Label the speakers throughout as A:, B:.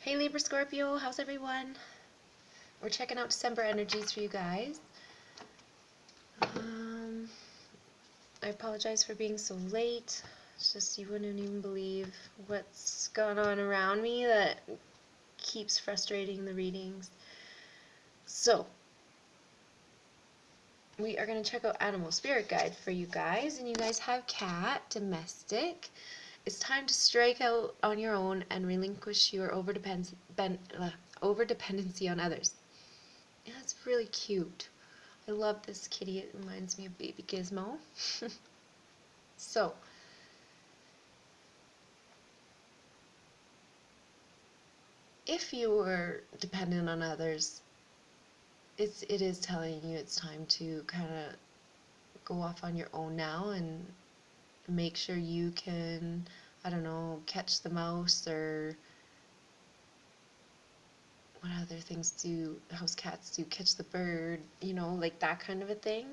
A: Hey Libra Scorpio, how's everyone? We're checking out December energies for you guys. I apologize for being so late. It's just you wouldn't even believe what's gone on around me that keeps frustrating the readings. So, we are going to check out Animal Spirit Guide for you guys, and you guys have cat, domestic. It's time to strike out on your own and relinquish your over-dependency on others. Yeah, it's really cute. I love this kitty. It reminds me of baby Gizmo. So, if you were dependent on others, it is telling you it's time to kind of go off on your own now and make sure you can, I don't know, catch the mouse, or what other things do house cats do, catch the bird, you know, like that kind of a thing.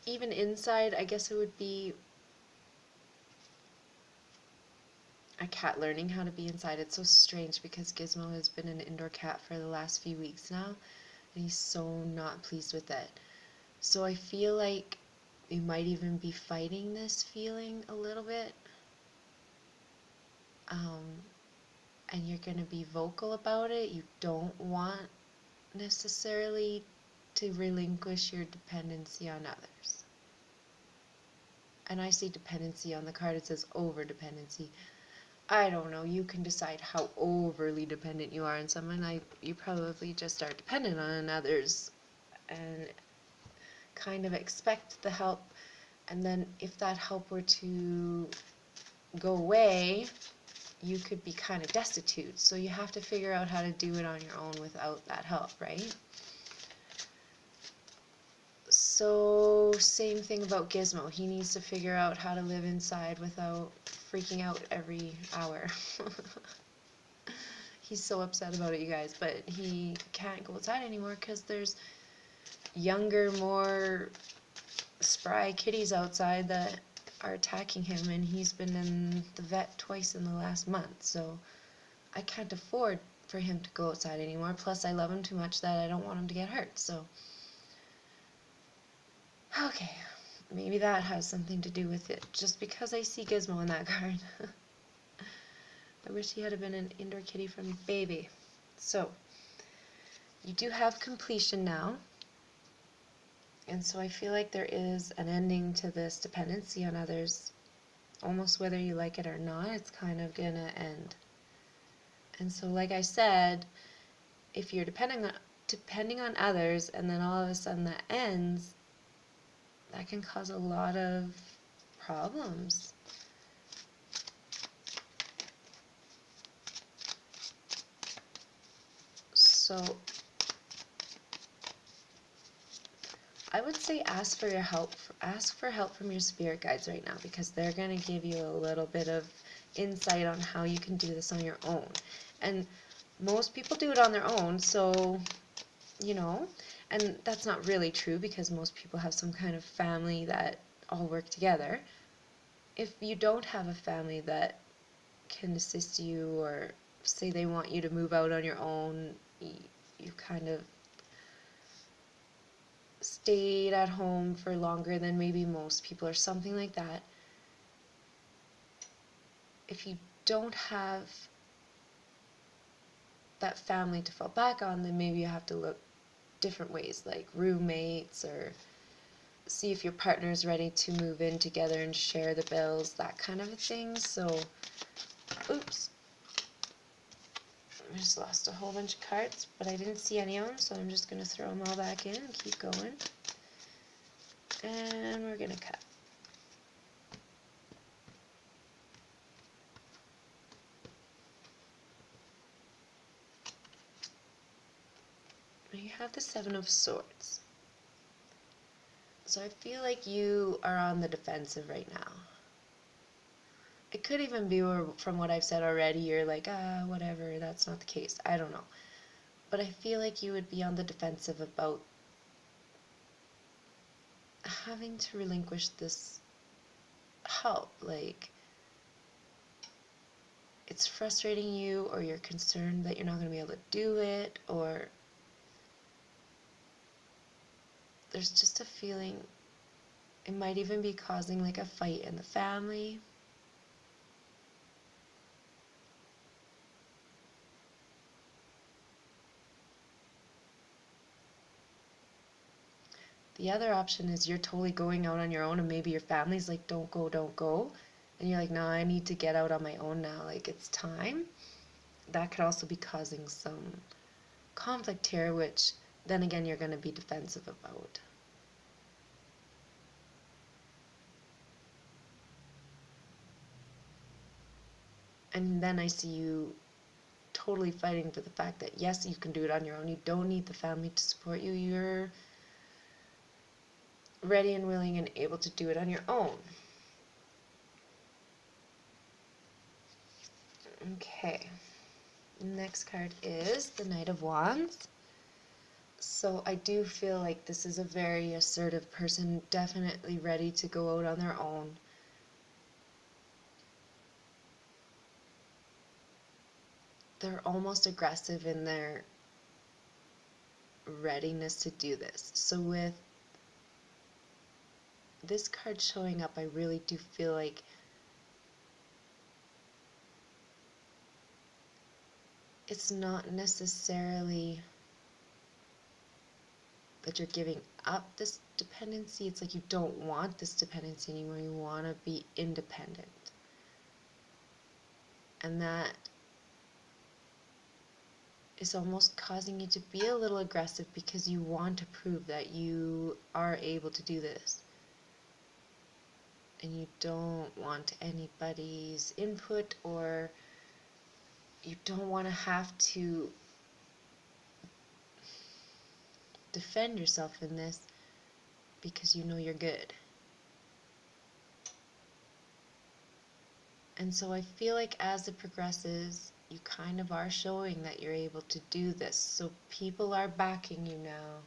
A: Even inside, I guess it would be a cat learning how to be inside. It's so strange because Gizmo has been an indoor cat for the last few weeks now, and he's so not pleased with it. So I feel like you might even be fighting this feeling a little bit. And you're going to be vocal about it. You don't want necessarily to relinquish your dependency on others. And I see dependency on the card. It says over-dependency. I don't know. You can decide how overly dependent you are on someone. You probably just are dependent on others and kind of expect the help. And then if that help were to go away, you could be kind of destitute. So you have to figure out how to do it on your own without that help, right? So same thing about Gizmo. He needs to figure out how to live inside without freaking out every hour. He's so upset about it, you guys, but he can't go outside anymore because there's younger, more spry kitties outside that are attacking him, and he's been in the vet twice in the last month, so I can't afford for him to go outside anymore. Plus, I love him too much that I don't want him to get hurt, so okay, maybe that has something to do with it, just because I see Gizmo in that card. I wish he had been an indoor kitty from baby. So, you do have completion now, and so I feel like there is an ending to this dependency on others. Almost whether you like it or not, it's kind of gonna end. And so, like I said, if you're depending on others, and then all of a sudden that ends, that can cause a lot of problems. So I would say ask for help from your spirit guides right now, because they're going to give you a little bit of insight on how you can do this on your own. And most people do it on their own, so you know, and that's not really true because most people have some kind of family that all work together. If you don't have a family that can assist you, or say they want you to move out on your own, you kind of stayed at home for longer than maybe most people or something like that. If you don't have that family to fall back on, then maybe you have to look different ways, like roommates, or see if your partner is ready to move in together and share the bills, that kind of a thing. So, oops, I just lost a whole bunch of cards, but I didn't see any of them, so I'm just going to throw them all back in and keep going. And we're going to cut. You have the Seven of Swords. So I feel like you are on the defensive right now. It could even be from what I've said already, you're like, whatever, that's not the case. I don't know. But I feel like you would be on the defensive about having to relinquish this help. Like, it's frustrating you, or you're concerned that you're not going to be able to do it, or there's just a feeling it might even be causing like a fight in the family. The other option is you're totally going out on your own, and maybe your family's like, don't go, don't go. And you're like, no, I need to get out on my own now. Like, it's time. That could also be causing some conflict here, which then again, you're going to be defensive about. And then I see you totally fighting for the fact that, yes, you can do it on your own. You don't need the family to support you. You're ready and willing and able to do it on your own. Okay. Next card is the Knight of Wands. So I do feel like this is a very assertive person, definitely ready to go out on their own. They're almost aggressive in their readiness to do this. So with this card showing up, I really do feel like it's not necessarily that you're giving up this dependency. It's like you don't want this dependency anymore. You want to be independent. And that is almost causing you to be a little aggressive because you want to prove that you are able to do this. And you don't want anybody's input, or you don't want to have to defend yourself in this because you know you're good. And so I feel like as it progresses, you kind of are showing that you're able to do this. So people are backing you now.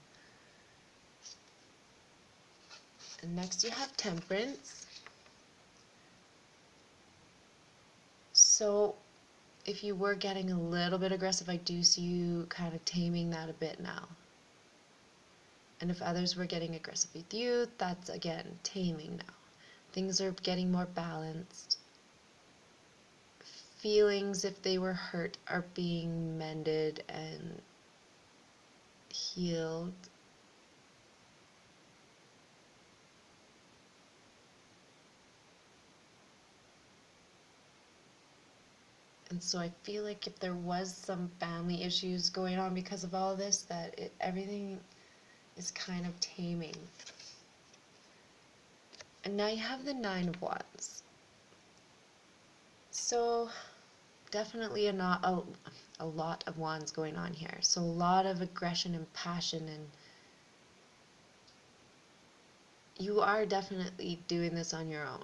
A: And next you have Temperance. So if you were getting a little bit aggressive, I do see you kind of taming that a bit now. And if others were getting aggressive with you, that's again taming now. Things are getting more balanced. Feelings, if they were hurt, are being mended and healed. And so I feel like if there was some family issues going on because of all of this, that everything is kind of taming. And now you have the Nine of Wands. So definitely a lot of wands going on here. So a lot of aggression and passion, and you are definitely doing this on your own.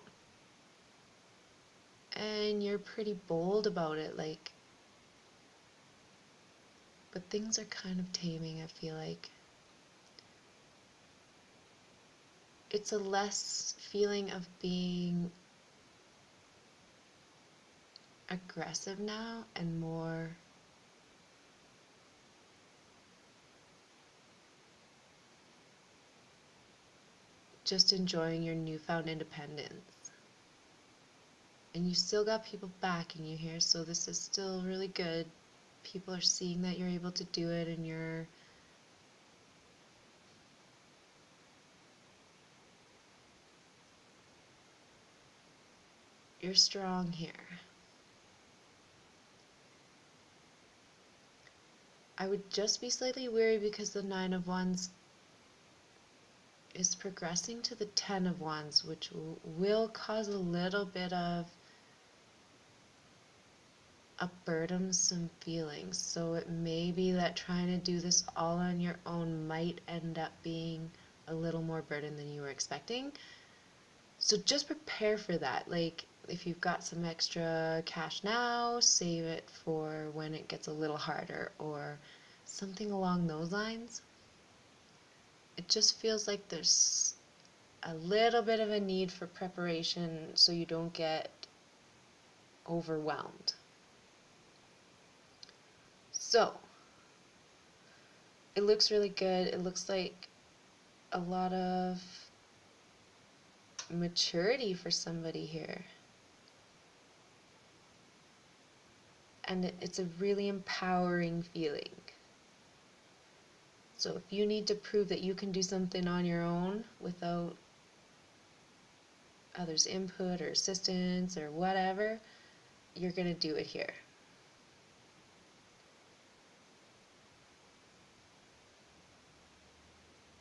A: And you're pretty bold about it, like, but things are kind of taming, I feel like. It's a less feeling of being aggressive now and more just enjoying your newfound independence. And you still got people backing you here, so this is still really good. People are seeing that you're able to do it, and you're strong here. I would just be slightly wary because the Nine of Wands is progressing to the Ten of Wands, which will cause a little bit of a burdensome feeling. So it may be that trying to do this all on your own might end up being a little more burden than you were expecting. So just prepare for that. Like, if you've got some extra cash now, save it for when it gets a little harder, or something along those lines. It just feels like there's a little bit of a need for preparation so you don't get overwhelmed. So, it looks really good. It looks like a lot of maturity for somebody here. And it's a really empowering feeling. So if you need to prove that you can do something on your own without others' input or assistance or whatever, you're going to do it here.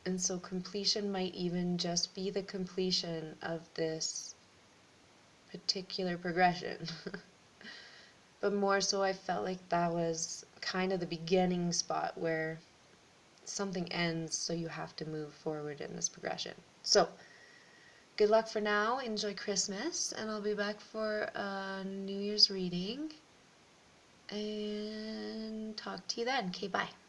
A: And so completion might even just be the completion of this particular progression. But more so, I felt like that was kind of the beginning spot where something ends, so you have to move forward in this progression. So, good luck for now. Enjoy Christmas, and I'll be back for a New Year's reading. And talk to you then. Okay, bye.